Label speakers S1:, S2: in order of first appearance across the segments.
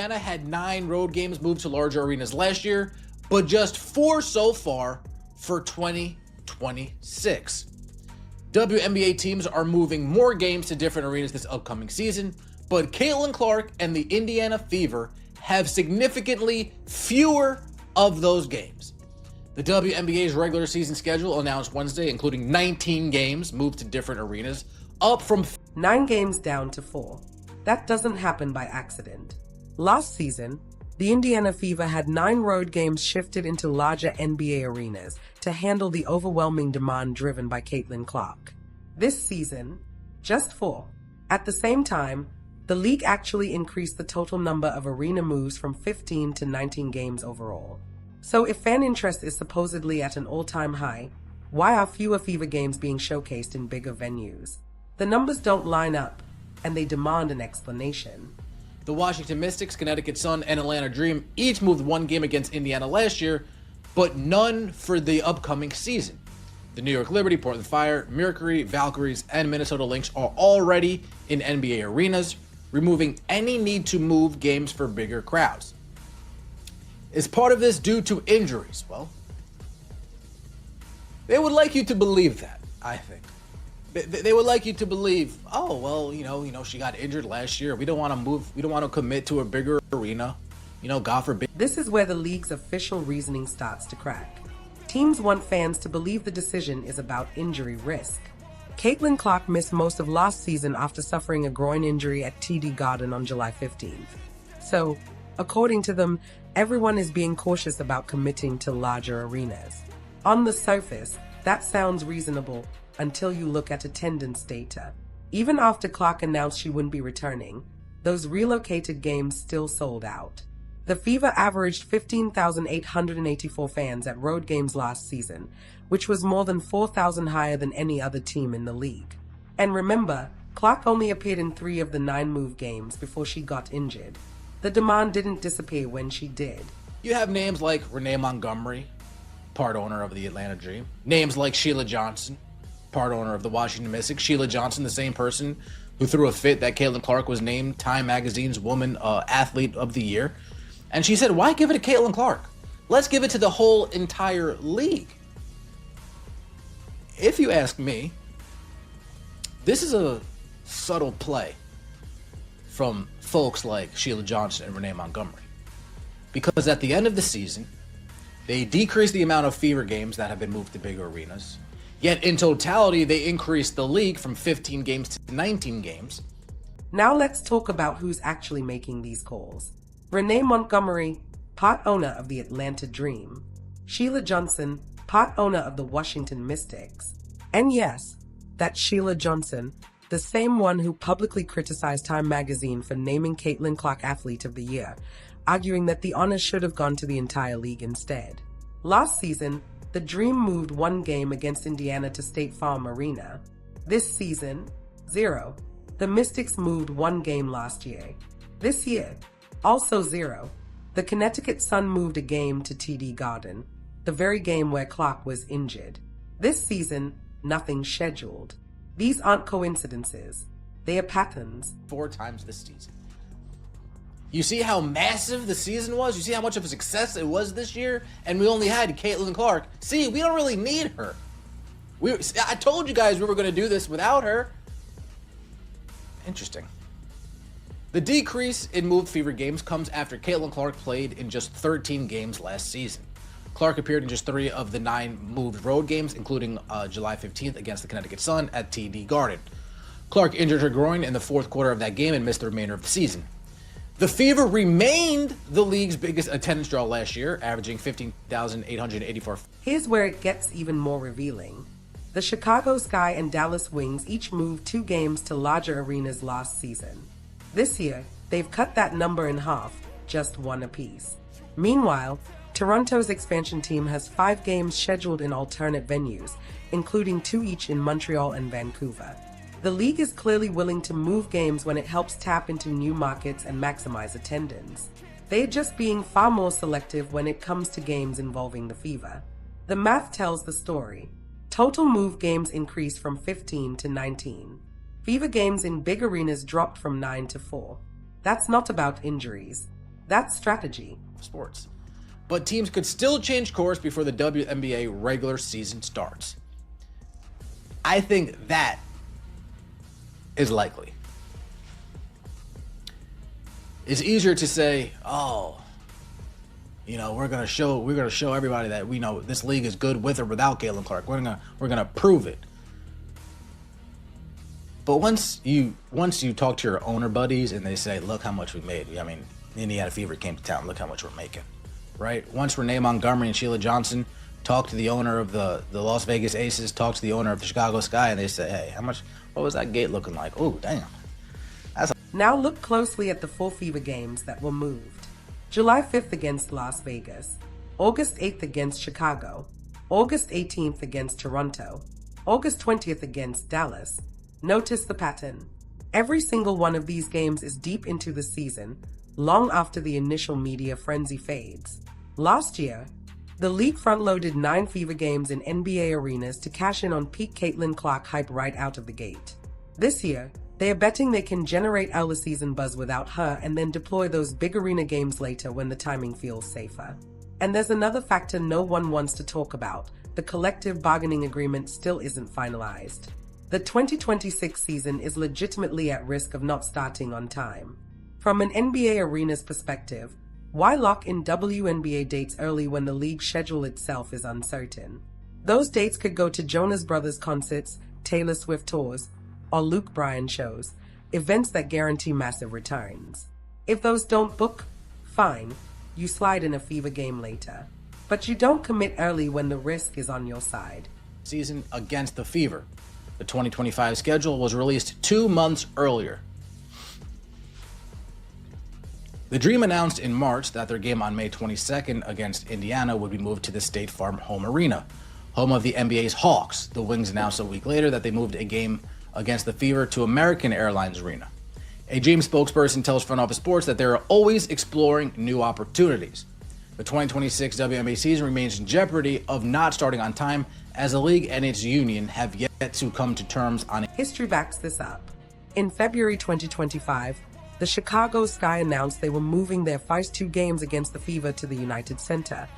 S1: Indiana had 9 road games moved to larger arenas last year, but just 4 so far for 2026. WNBA teams are moving more games to different arenas this upcoming season, but Caitlin Clark and the Indiana Fever have significantly fewer of those games. The WNBA's regular season schedule announced Wednesday, including 19 games moved to different arenas, up from
S2: 9 games down to 4. That doesn't happen by accident. Last season, the Indiana Fever had 9 road games shifted into larger NBA arenas to handle the overwhelming demand driven by Caitlin Clark. This season, just 4. At the same time, the league actually increased the total number of arena moves from 15 to 19 games overall. So if fan interest is supposedly at an all-time high, why are fewer Fever games being showcased in bigger venues? The numbers don't line up, and they demand an explanation.
S1: The Washington Mystics, Connecticut Sun, and Atlanta Dream each moved 1 game against Indiana last year, but none for the upcoming season. The New York Liberty, Portland Fire, Mercury, Valkyries, and Minnesota Lynx are already in NBA arenas, removing any need to move games for bigger crowds. Is part of this due to injuries? Well, they would like you to believe that, I think. They would like you to believe, oh, well, she got injured last year. We don't want to move. We don't want to commit to a bigger arena. God forbid.
S2: This is where the league's official reasoning starts to crack. Teams want fans to believe the decision is about injury risk. Caitlin Clark missed most of last season after suffering a groin injury at TD Garden on July 15th. So, according to them, everyone is being cautious about committing to larger arenas. On the surface, that sounds reasonable until you look at attendance data. Even after Clark announced she wouldn't be returning, those relocated games still sold out. The Fever averaged 15,884 fans at road games last season, which was more than 4,000 higher than any other team in the league. And remember, Clark only appeared in 3 of the 9 move games before she got injured. The demand didn't disappear when she did.
S1: You have names like Renee Montgomery, part owner of the Atlanta Dream. Names like Sheila Johnson, part owner of the Washington Mystics. Sheila Johnson, the same person who threw a fit that Caitlin Clark was named Time Magazine's Woman Athlete of the Year. And she said, why give it to Caitlin Clark? Let's give it to the whole entire league. If you ask me, this is a subtle play from folks like Sheila Johnson and Renee Montgomery. Because at the end of the season, they decreased the amount of Fever games that have been moved to bigger arenas. Yet in totality, they increased the league from 15 games to 19 games.
S2: Now let's talk about who's actually making these calls. Renee Montgomery, part owner of the Atlanta Dream. Sheila Johnson, part owner of the Washington Mystics. And yes, that's Sheila Johnson, the same one who publicly criticized Time Magazine for naming Caitlin Clark Athlete of the Year, arguing that the honor should have gone to the entire league instead. Last season, the Dream moved 1 game against Indiana to State Farm Arena. This season, 0. The Mystics moved 1 game last year. This year, also 0. The Connecticut Sun moved a game to TD Garden, the very game where Clark was injured. This season, nothing scheduled. These aren't coincidences. They are patterns.
S1: 4 times this season. You see how massive the season was? You see how much of a success it was this year? And we only had Caitlin Clark. See, we don't really need her. I told you guys we were going to do this without her. Interesting. The decrease in moved Fever games comes after Caitlin Clark played in just 13 games last season. Clark appeared in just 3 of the 9 moved road games, including July 15th against the Connecticut Sun at TD Garden. Clark injured her groin in the 4th quarter of that game and missed the remainder of the season. The Fever remained the league's biggest attendance draw last year, averaging 15,884.
S2: Here's where it gets even more revealing. The Chicago Sky and Dallas Wings each moved 2 games to larger arenas last season. This year, they've cut that number in half, just 1 apiece. Meanwhile, Toronto's expansion team has 5 games scheduled in alternate venues, including 2 each in Montreal and Vancouver. The league is clearly willing to move games when it helps tap into new markets and maximize attendance. They're just being far more selective when it comes to games involving the Fever. The math tells the story. Total move games increased from 15 to 19. Fever games in big arenas dropped from 9 to 4. That's not about injuries. That's strategy.
S1: Sports. But teams could still change course before the WNBA regular season starts. I think that is likely. It's easier to say, oh, we're gonna show everybody that we know this league is good with or without Caitlin Clark. We're gonna prove it. But once you talk to your owner buddies and they say, look how much we made. I mean, Indiana Fever came to town. Look how much we're making, right? Once Renee Montgomery and Sheila Johnson talk to the owner of the Las Vegas Aces, talk to the owner of the Chicago Sky, and they say, hey, what was that gate looking like? Oh, damn.
S2: Now look closely at the 4 Fever games that were moved. July 5th against Las Vegas, August 8th against Chicago, August 18th against Toronto, August 20th against Dallas. Notice the pattern. Every single one of these games is deep into the season, long after the initial media frenzy fades. Last year, the league front-loaded 9 Fever games in NBA arenas to cash in on peak Caitlin Clark hype right out of the gate. This year, they are betting they can generate early season buzz without her and then deploy those big arena games later when the timing feels safer. And there's another factor no one wants to talk about. The collective bargaining agreement still isn't finalized. The 2026 season is legitimately at risk of not starting on time. From an NBA arena's perspective, why lock in WNBA dates early when the league schedule itself is uncertain? Those dates could go to Jonas Brothers concerts, Taylor Swift tours, or Luke Bryan shows, events that guarantee massive returns. If those don't book, fine, you slide in a Fever game later. But you don't commit early when the risk is on your side.
S1: Season against the Fever. The 2025 schedule was released 2 months earlier. The Dream announced in March that their game on May 22nd against Indiana would be moved to the State Farm home arena, home of the NBA's Hawks. The Wings announced a week later that they moved a game against the Fever to American Airlines Arena. A Dream spokesperson tells Front Office Sports that they are always exploring new opportunities. The 2026 WNBA season remains in jeopardy of not starting on time, as the league and its union have yet to come to terms on it.
S2: History backs this up. In February 2025, the Chicago Sky announced they were moving their first 2 games against the Fever to the United Center,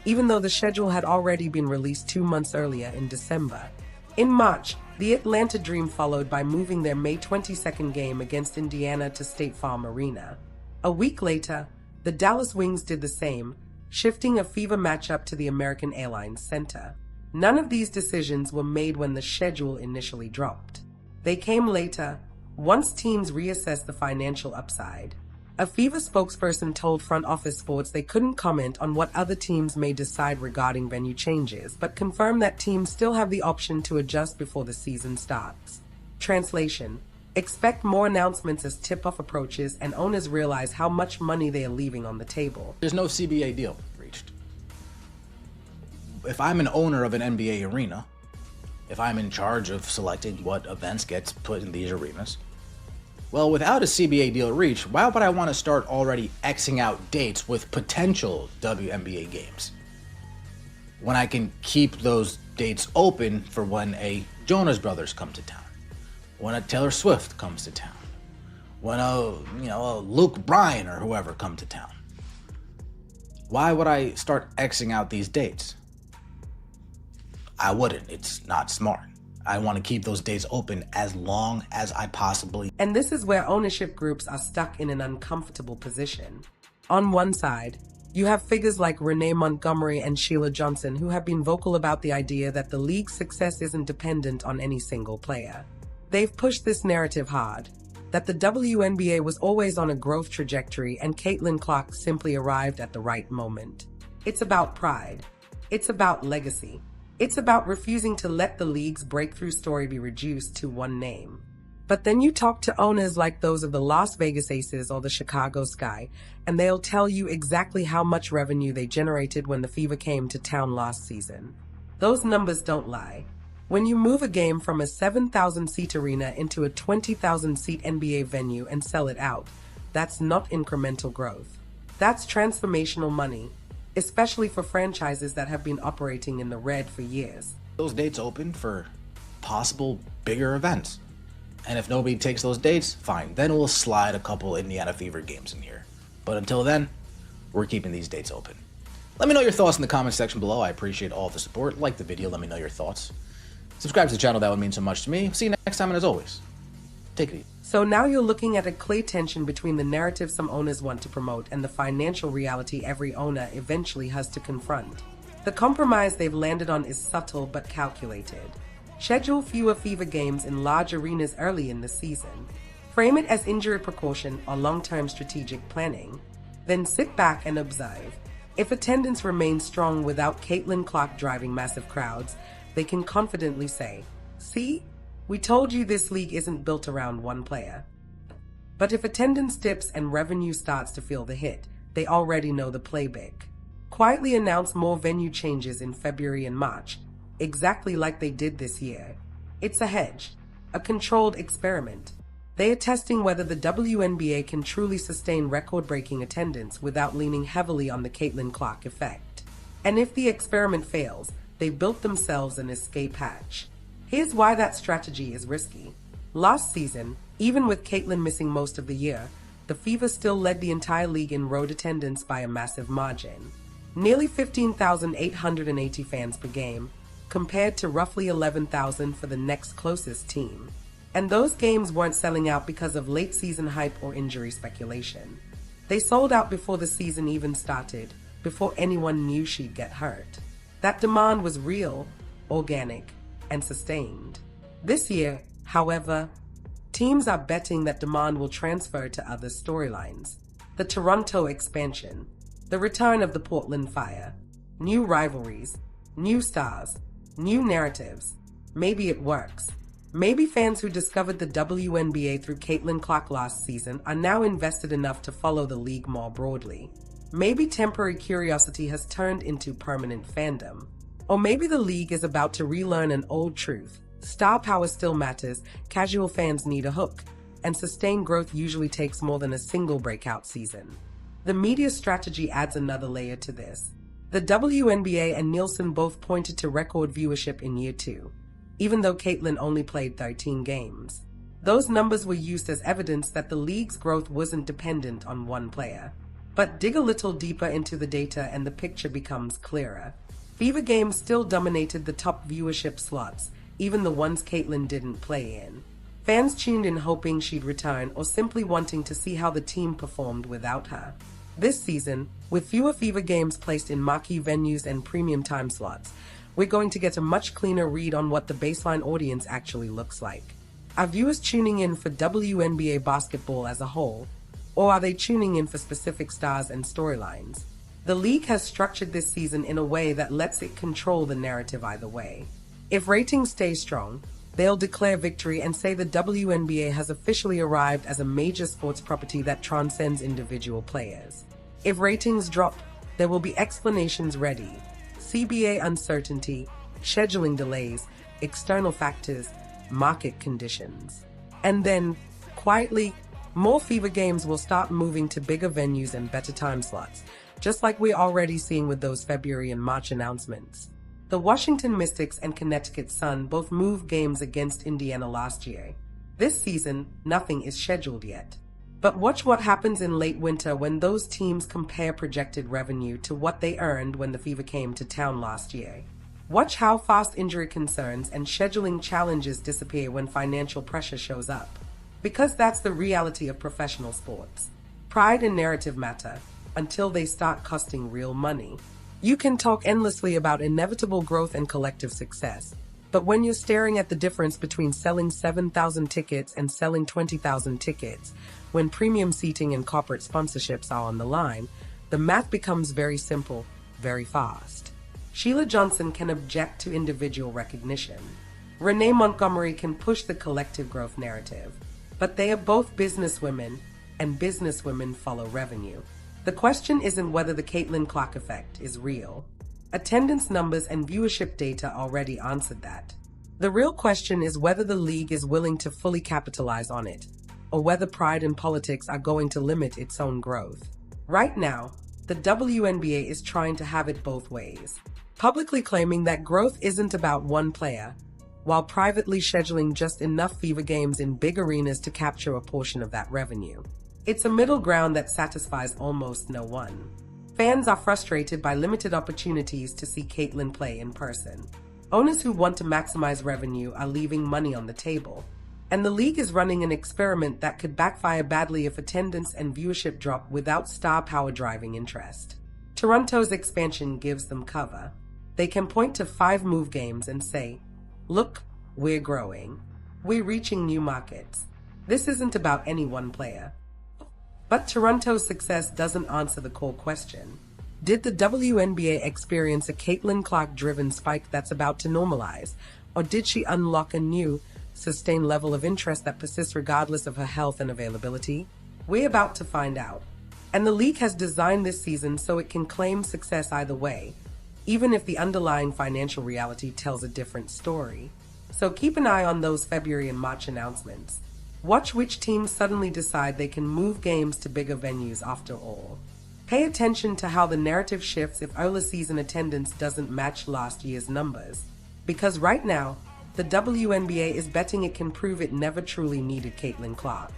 S2: even though the schedule had already been released 2 months earlier in December. In March, the Atlanta Dream followed by moving their May 22nd game against Indiana to State Farm Arena. A week later, the Dallas Wings did the same, shifting a Fever matchup to the American Airlines Center. None of these decisions were made when the schedule initially dropped. They came later, once teams reassessed the financial upside. A Fever spokesperson told Front Office Sports they couldn't comment on what other teams may decide regarding venue changes, but confirmed that teams still have the option to adjust before the season starts. Translation: expect more announcements as tip-off approaches and owners realize how much money they are leaving on the table.
S1: There's no CBA deal reached. If I'm an owner of an NBA arena, if I'm in charge of selecting what events gets put in these arenas, well, without a CBA deal reached, why would I want to start already Xing out dates with potential WNBA games when I can keep those dates open for when a Jonas Brothers come to town, when a Taylor Swift comes to town, when a Luke Bryan or whoever come to town? Why would I start Xing out these dates? I wouldn't. It's not smart. I want to keep those dates open as long as I possibly.
S2: And this is where ownership groups are stuck in an uncomfortable position. On one side, you have figures like Renee Montgomery and Sheila Johnson who have been vocal about the idea that the league's success isn't dependent on any single player. They've pushed this narrative hard, that the WNBA was always on a growth trajectory and Caitlin Clark simply arrived at the right moment. It's about pride. It's about legacy. It's about refusing to let the league's breakthrough story be reduced to one name. But then you talk to owners like those of the Las Vegas Aces or the Chicago Sky, and they'll tell you exactly how much revenue they generated when the Fever came to town last season. Those numbers don't lie. When you move a game from a 7,000-seat arena into a 20,000-seat NBA venue and sell it out, that's not incremental growth. That's transformational money, especially for franchises that have been operating in the red for years.
S1: Those dates open for possible bigger events. And if nobody takes those dates, fine. Then we'll slide a couple Indiana Fever games in here. But until then, we're keeping these dates open. Let me know your thoughts in the comment section below. I appreciate all the support. Like the video, let me know your thoughts. Subscribe to the channel, that would mean so much to me. See you next time, and as always, take it easy.
S2: So now you're looking at a clear tension between the narrative some owners want to promote and the financial reality every owner eventually has to confront. The compromise they've landed on is subtle but calculated. Schedule fewer fever games in large arenas early in the season. Frame it as injury precaution or long-term strategic planning. Then sit back and observe. If attendance remains strong without Caitlin Clark driving massive crowds, they can confidently say, "See? We told you this league isn't built around one player." But if attendance dips and revenue starts to feel the hit, they already know the playbook. Quietly announce more venue changes in February and March, exactly like they did this year. It's a hedge, a controlled experiment. They are testing whether the WNBA can truly sustain record-breaking attendance without leaning heavily on the Caitlin Clark effect. And if the experiment fails, they've built themselves an escape hatch. Here's why that strategy is risky. Last season, even with Caitlin missing most of the year, the Fever still led the entire league in road attendance by a massive margin. Nearly 15,880 fans per game, compared to roughly 11,000 for the next closest team. And those games weren't selling out because of late season hype or injury speculation. They sold out before the season even started, before anyone knew she'd get hurt. That demand was real, organic, and sustained. This year, however, teams are betting that demand will transfer to other storylines. The Toronto expansion, the return of the Portland Fire, new rivalries, new stars, new narratives. Maybe it works. Maybe fans who discovered the WNBA through Caitlin Clark last season are now invested enough to follow the league more broadly. Maybe temporary curiosity has turned into permanent fandom. Or maybe the league is about to relearn an old truth. Star power still matters, casual fans need a hook, and sustained growth usually takes more than a single breakout season. The media strategy adds another layer to this. The WNBA and Nielsen both pointed to record viewership in year 2. Even though Caitlin only played 13 games. Those numbers were used as evidence that the league's growth wasn't dependent on one player. But dig a little deeper into the data and the picture becomes clearer. Fever games still dominated the top viewership slots, even the ones Caitlin didn't play in. Fans tuned in hoping she'd return or simply wanting to see how the team performed without her. This season, with fewer Fever games placed in marquee venues and premium time slots, we're going to get a much cleaner read on what the baseline audience actually looks like. Are viewers tuning in for WNBA basketball as a whole, or are they tuning in for specific stars and storylines? The league has structured this season in a way that lets it control the narrative either way. If ratings stay strong, they'll declare victory and say the WNBA has officially arrived as a major sports property that transcends individual players. If ratings drop, there will be explanations ready. CBA uncertainty, scheduling delays, external factors, market conditions. And then, quietly, more Fever games will start moving to bigger venues and better time slots, just like we're already seeing with those February and March announcements. The Washington Mystics and Connecticut Sun both moved games against Indiana last year. This season, nothing is scheduled yet. But watch what happens in late winter when those teams compare projected revenue to what they earned when the Fever came to town last year. Watch how fast injury concerns and scheduling challenges disappear when financial pressure shows up. Because that's the reality of professional sports. Pride and narrative matter, until they start costing real money. You can talk endlessly about inevitable growth and collective success, but when you're staring at the difference between selling 7,000 tickets and selling 20,000 tickets, when premium seating and corporate sponsorships are on the line, the math becomes very simple, very fast. Sheila Johnson can object to individual recognition. Renee Montgomery can push the collective growth narrative. But they are both businesswomen, and businesswomen follow revenue. The question isn't whether the Caitlin Clark effect is real. Attendance numbers and viewership data already answered that. The real question is whether the league is willing to fully capitalize on it, or whether pride and politics are going to limit its own growth. Right now, the WNBA is trying to have it both ways, publicly claiming that growth isn't about one player, while privately scheduling just enough Fever games in big arenas to capture a portion of that revenue. It's a middle ground that satisfies almost no one. Fans are frustrated by limited opportunities to see Caitlyn play in person. Owners who want to maximize revenue are leaving money on the table. And the league is running an experiment that could backfire badly if attendance and viewership drop without star power driving interest. Toronto's expansion gives them cover. They can point to 5 move games and say, "Look, we're growing. We're reaching new markets." This isn't about any one player. But Toronto's success doesn't answer the core question. Did the WNBA experience a Caitlyn Clark-driven spike that's about to normalize? Or did she unlock a new, sustained level of interest that persists regardless of her health and availability? We're about to find out. And the league has designed this season so it can claim success either way, even if the underlying financial reality tells a different story. So keep an eye on those February and March announcements. Watch which teams suddenly decide they can move games to bigger venues after all. Pay attention to how the narrative shifts if early season attendance doesn't match last year's numbers. Because right now, the WNBA is betting it can prove it never truly needed Caitlyn Clark.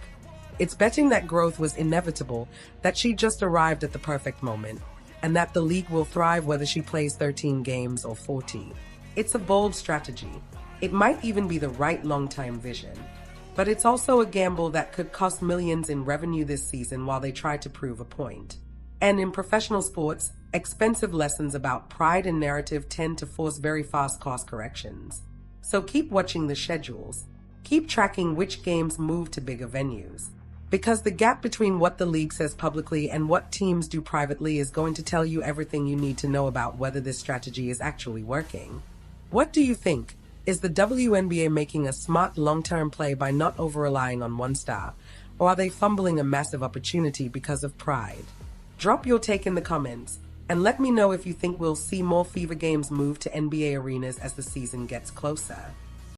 S2: It's betting that growth was inevitable, that she just arrived at the perfect moment, and that the league will thrive whether she plays 13 games or 40. It's a bold strategy. It might even be the right long-term vision. But it's also a gamble that could cost millions in revenue this season while they try to prove a point. And in professional sports, expensive lessons about pride and narrative tend to force very fast course corrections. So keep watching the schedules. Keep tracking which games move to bigger venues. Because the gap between what the league says publicly and what teams do privately is going to tell you everything you need to know about whether this strategy is actually working. What do you think? Is the WNBA making a smart long-term play by not over-relying on one star? Or are they fumbling a massive opportunity because of pride? Drop your take in the comments, and let me know if you think we'll see more Fever games move to NBA arenas as the season gets closer.